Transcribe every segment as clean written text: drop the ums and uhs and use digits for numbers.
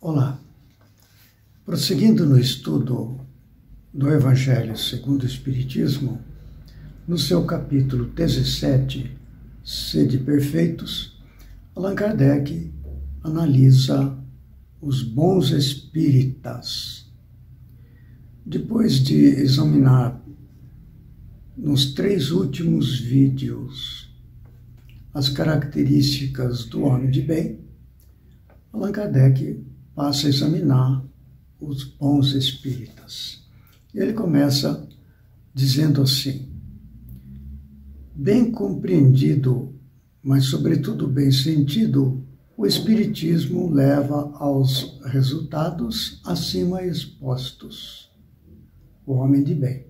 Olá, prosseguindo no estudo do Evangelho segundo o Espiritismo, no seu capítulo 17, Sede Perfeitos, Allan Kardec analisa os bons espíritas. Depois de examinar nos 3 últimos vídeos as características do homem de bem, Allan Kardec passa a examinar os bons espíritas. E ele começa dizendo assim: bem compreendido, mas sobretudo bem sentido, o Espiritismo leva aos resultados acima expostos. O homem de bem,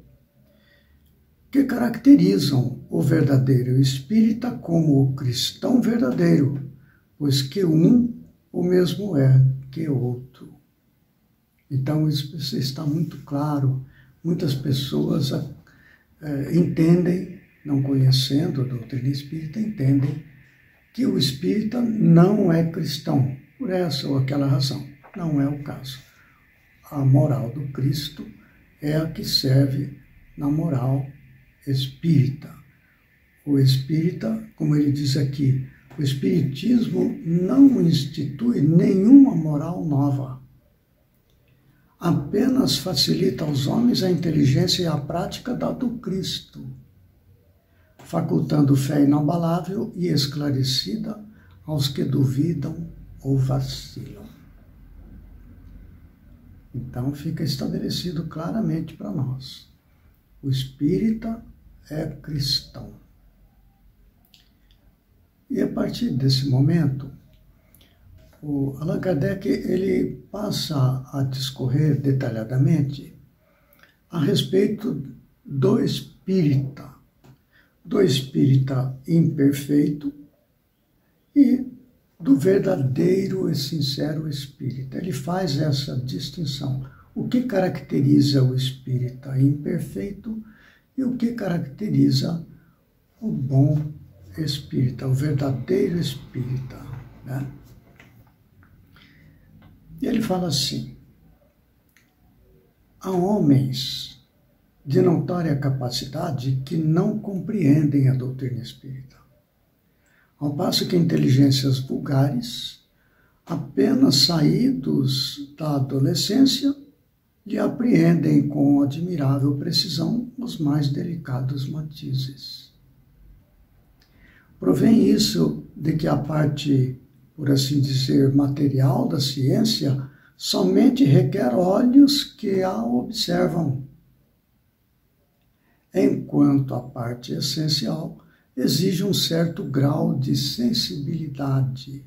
que caracterizam o verdadeiro espírita como o cristão verdadeiro, pois que um o mesmo é que outro. Então isso está muito claro. Muitas pessoas entendem, não conhecendo a doutrina espírita, entendem que o espírita não é cristão, por essa ou aquela razão. Não é o caso. A moral do Cristo é a que serve na moral espírita. O espírita, como ele diz aqui, o Espiritismo não institui nenhuma moral nova. Apenas facilita aos homens a inteligência e a prática da do Cristo, facultando fé inabalável e esclarecida aos que duvidam ou vacilam. Então fica estabelecido claramente para nós: o espírita é cristão. E a partir desse momento, o Allan Kardec ele passa a discorrer detalhadamente a respeito do espírita imperfeito e do verdadeiro e sincero espírita. Ele faz essa distinção. O que caracteriza o espírita imperfeito e o que caracteriza o bom espírita, o verdadeiro espírita, né? E ele fala assim: há homens de notória capacidade que não compreendem a doutrina espírita, ao passo que inteligências vulgares, apenas saídos da adolescência, lhe apreendem com admirável precisão os mais delicados matizes. Provém isso de que a parte, por assim dizer, material da ciência somente requer olhos que a observam, enquanto a parte essencial exige um certo grau de sensibilidade,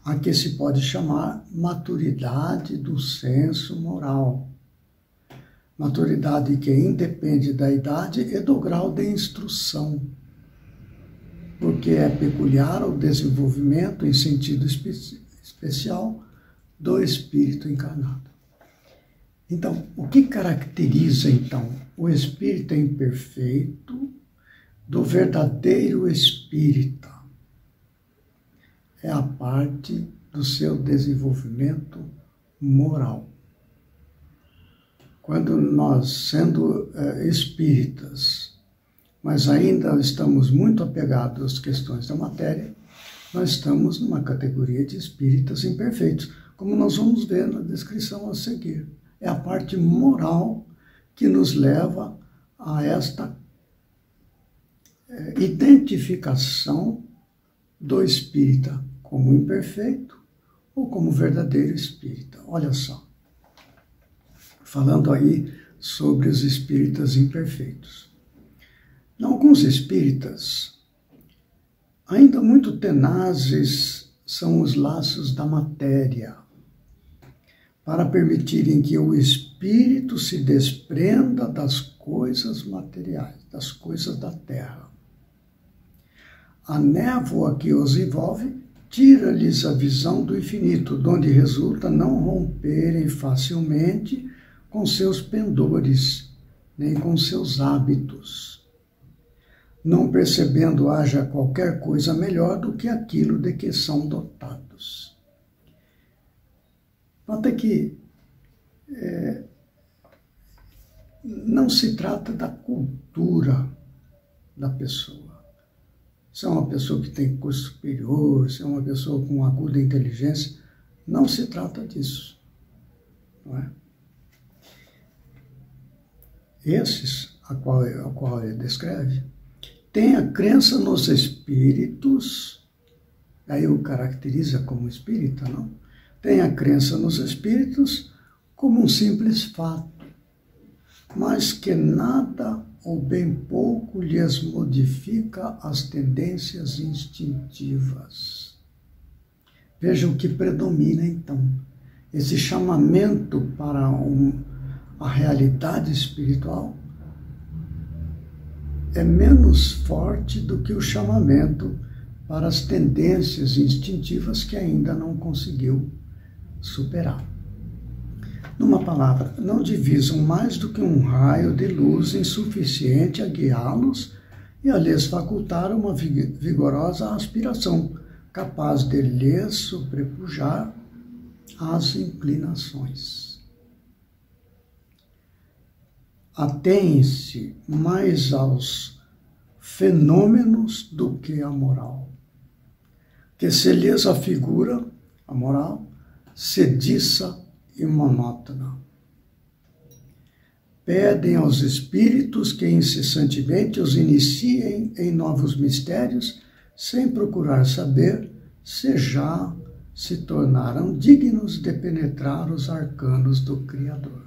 a que se pode chamar maturidade do senso moral. Maturidade que independe da idade e do grau de instrução, porque é peculiar ao desenvolvimento em sentido especial do espírito encarnado. Então, o que caracteriza, então, o espírita imperfeito do verdadeiro espírita? É a parte do seu desenvolvimento moral. Quando nós, sendo espíritas, mas ainda estamos muito apegados às questões da matéria, nós estamos numa categoria de espíritas imperfeitos, como nós vamos ver na descrição a seguir. É a parte moral que nos leva a esta identificação do espírita como imperfeito ou como verdadeiro espírita. Olha só, falando aí sobre os espíritas imperfeitos. Em alguns espíritas, ainda muito tenazes são os laços da matéria, para permitirem que o espírito se desprenda das coisas materiais, das coisas da terra. A névoa que os envolve tira-lhes a visão do infinito, donde resulta não romperem facilmente com seus pendores, nem com seus hábitos, não percebendo haja qualquer coisa melhor do que aquilo de que são dotados. Nota que não se trata da cultura da pessoa. Se é uma pessoa que tem curso superior, se é uma pessoa com aguda inteligência, não se trata disso. Não é? Esses, a qual ele descreve, têm a crença nos espíritos, aí o caracteriza como espírita, não? Tem a crença nos espíritos como um simples fato, mas que nada ou bem pouco lhes modifica as tendências instintivas. Vejam o que predomina, então. Esse chamamento para a realidade espiritual é menos forte do que o chamamento para as tendências instintivas que ainda não conseguiu superar. Numa palavra, não divisam mais do que um raio de luz insuficiente a guiá-los e a lhes facultar uma vigorosa aspiração, capaz de lhes sobrepujar as inclinações. Atém-se mais aos fenômenos do que à moral, que se lhes afigura, a moral, sediça e monótona. Pedem aos espíritos que incessantemente os iniciem em novos mistérios, sem procurar saber se já se tornaram dignos de penetrar os arcanos do Criador.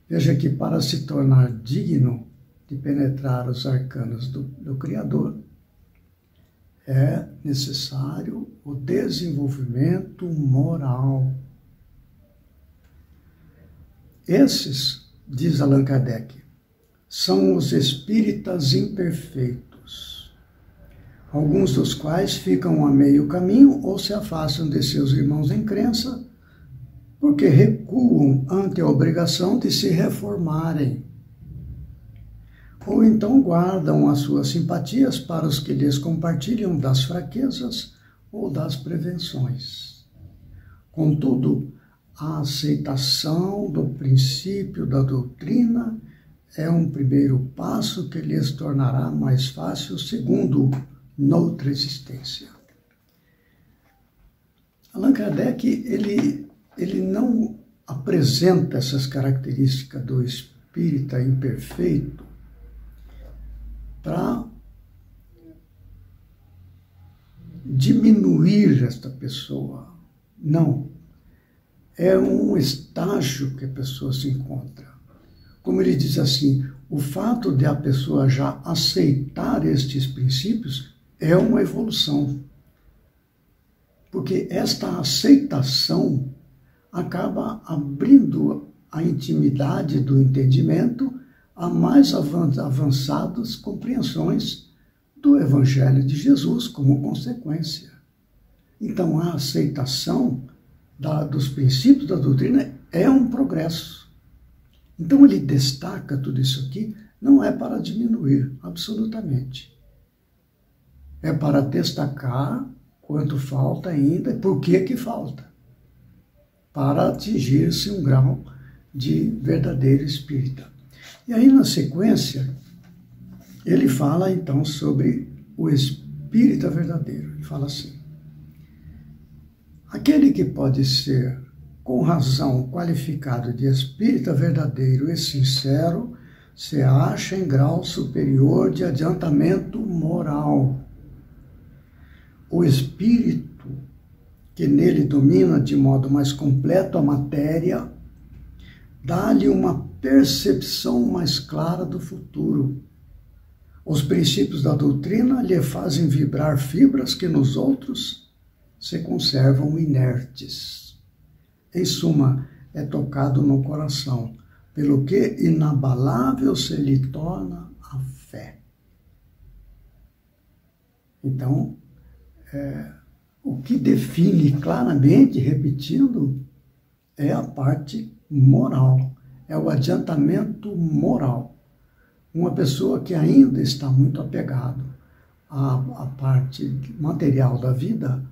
Veja que para se tornar digno de penetrar os arcanos do Criador, é necessário o desenvolvimento moral. Esses, diz Allan Kardec, são os espíritas imperfeitos, alguns dos quais ficam a meio caminho ou se afastam de seus irmãos em crença, porque recuam ante a obrigação de se reformarem, ou então guardam as suas simpatias para os que lhes compartilham das fraquezas ou das prevenções. Contudo, a aceitação do princípio da doutrina é um primeiro passo que lhes tornará mais fácil, segundo noutra existência. Allan Kardec, ele não apresenta essas características do espírita imperfeito para diminuir esta pessoa. Não. É um estágio que a pessoa se encontra. Como ele diz assim, o fato de a pessoa já aceitar estes princípios é uma evolução. Porque esta aceitação acaba abrindo a intimidade do entendimento a mais avançadas compreensões do Evangelho de Jesus como consequência. Então, a aceitação dos princípios da doutrina é um progresso. Então, ele destaca tudo isso aqui, não é para diminuir, absolutamente. É para destacar quanto falta ainda e por que falta, para atingir-se um grau de verdadeiro espírita. E aí, na sequência, ele fala, então, sobre o espírita verdadeiro. Ele fala assim: aquele que pode ser, com razão, qualificado de espírita verdadeiro e sincero, se acha em grau superior de adiantamento moral. O espírito que nele domina de modo mais completo a matéria, dá-lhe uma percepção mais clara do futuro. Os princípios da doutrina lhe fazem vibrar fibras que nos outros se conservam inertes. Em suma, é tocado no coração, pelo que inabalável se lhe torna a fé. Então, o que define claramente, repetindo, é a parte moral, é o adiantamento moral. Uma pessoa que ainda está muito apegado à parte material da vida,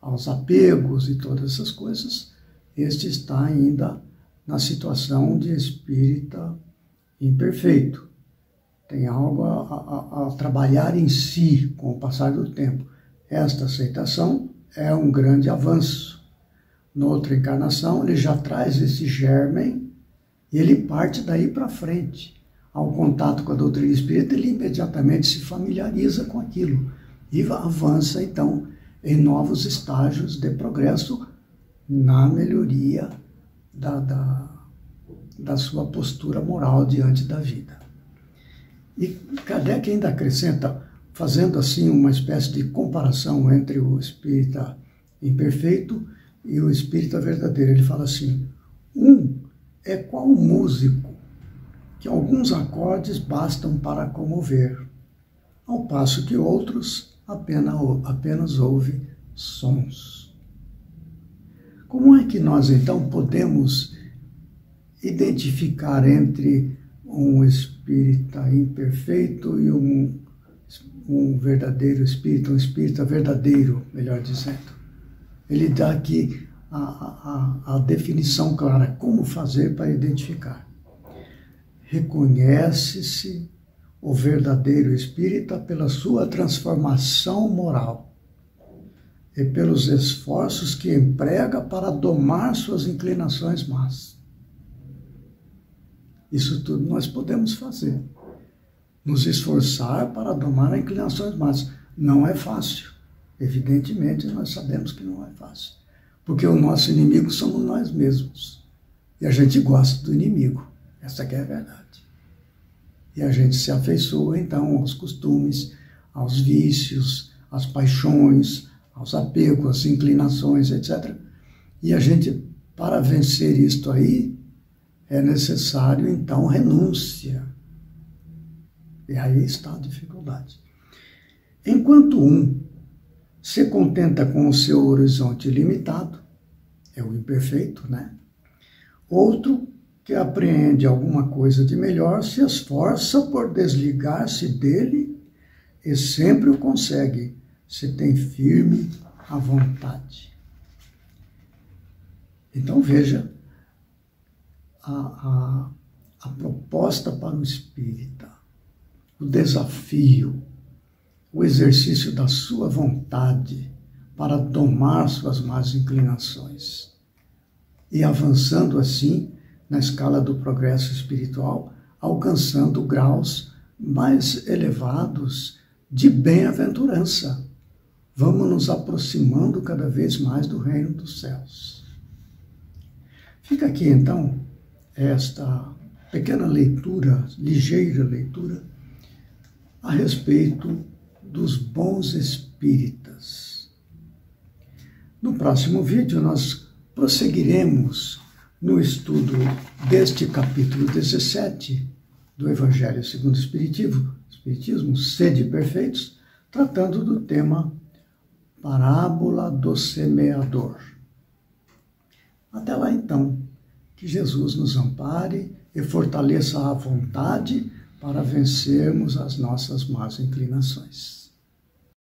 aos apegos e todas essas coisas, este está ainda na situação de espírita imperfeito. Tem algo a trabalhar em si com o passar do tempo. Esta aceitação é um grande avanço. Noutra encarnação, ele já traz esse germen e ele parte daí para frente. Ao contato com a doutrina espírita, ele imediatamente se familiariza com aquilo e avança, então, em novos estágios de progresso na melhoria da sua postura moral diante da vida. E Kardec ainda acrescenta, fazendo assim uma espécie de comparação entre o espírita imperfeito e o espírita verdadeiro. Ele fala assim: um é qual músico que alguns acordes bastam para comover, ao passo que outros apenas ouve sons. Como é que nós, então, podemos identificar entre um espírita imperfeito e um verdadeiro espírita, um espírita verdadeiro, melhor dizendo? Ele dá aqui a definição clara, como fazer para identificar. Reconhece-se o verdadeiro espírita pela sua transformação moral e pelos esforços que emprega para domar suas inclinações más. Isso tudo nós podemos fazer. Nos esforçar para domar as inclinações más. Não é fácil. Evidentemente, nós sabemos que não é fácil. Porque o nosso inimigo somos nós mesmos. E a gente gosta do inimigo. Essa que é a verdade. E a gente se afeiçoa, então, aos costumes, aos vícios, às paixões, aos apegos, às inclinações, etc. E a gente, para vencer isto aí, é necessário, então, renúncia. E aí está a dificuldade. Enquanto um se contenta com o seu horizonte limitado, é o imperfeito, né? Outro, que apreende alguma coisa de melhor, se esforça por desligar-se dele e sempre o consegue, se tem firme a vontade. Então veja a proposta para o espírita, o desafio, o exercício da sua vontade para domar suas más inclinações e avançando assim na escala do progresso espiritual, alcançando graus mais elevados de bem-aventurança. Vamos nos aproximando cada vez mais do reino dos céus. Fica aqui, então, esta pequena leitura, ligeira leitura, a respeito dos bons espíritas. No próximo vídeo, nós prosseguiremos no estudo deste capítulo 17 do Evangelho segundo o Espiritismo, Sede Perfeitos, tratando do tema Parábola do Semeador. Até lá, então, que Jesus nos ampare e fortaleça a vontade para vencermos as nossas más inclinações.